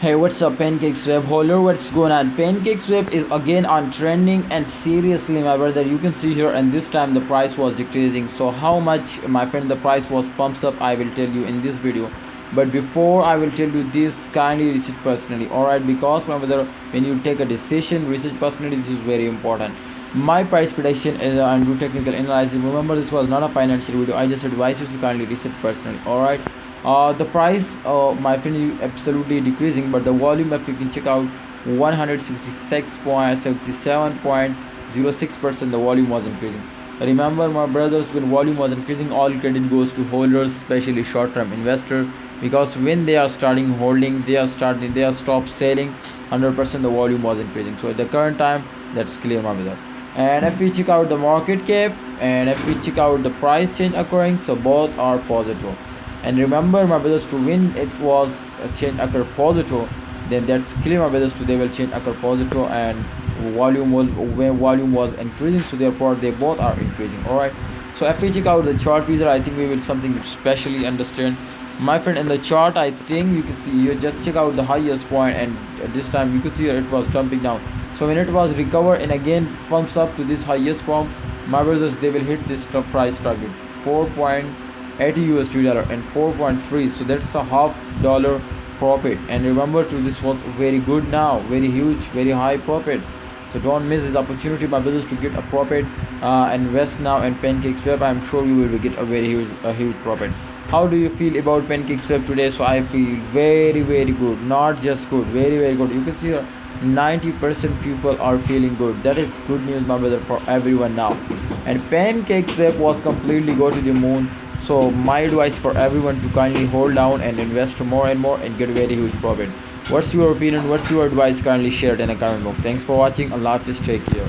Hey, what's up, Pancakeswap holder? What's going on? Pancakeswap is again on trending, and seriously, my brother, you can see here, and this time the price was decreasing. So, how much, my friend, the price was pumps up, I will tell you in this video. But before I will tell you this, kindly research personally, alright? Because, my brother, when you take a decision, research personally, this is very important. My price prediction is and do technical analysis. Remember, this was not a financial video. I just advise you to kindly research personally, alright? The price, my friend, is absolutely decreasing, but the volume, if you can check out, 166.77.06%, the volume was increasing. Remember, my brothers, when volume was increasing, all credit goes to holders, especially short-term investor, because when they are starting holding, they are stop selling. 100% the volume was increasing. So at the current time, that's clear, my brother. And if we check out the market cap, and if we check out the price change occurring, so both are positive. And remember, my brothers, to win it was a change occur positive, then that's clear, my brothers, to they will change occur positive, and volume was when volume was increasing, so therefore they both are increasing. All right. So if we check out the chart teaser, I think we will something specially understand, my friend. In the chart, I think you can see, you just check out the highest point, and at this time you can see it was dumping down. So when it was recover and again pumps up to this highest pump, my brothers, they will hit this top price target 4.80 USD dollar and 4.3, so that's a $0.50 profit. And remember, to this was very good now, very huge, very high profit. So don't miss this opportunity, my brothers, to get a profit. Invest now in Pancakeswap. I'm sure you will get a very huge profit. How do you feel about Pancakeswap today? So I feel very good, not just good, very good. You can see here 90% people are feeling good. That is good news, my brother, for everyone now. And Pancakeswap was completely go to the moon. So my advice for everyone to kindly hold down and invest more and more and get very huge profit. What's your opinion? What's your advice? Kindly share it in a comment box. Thanks for watching. Allah Hafiz. Take care.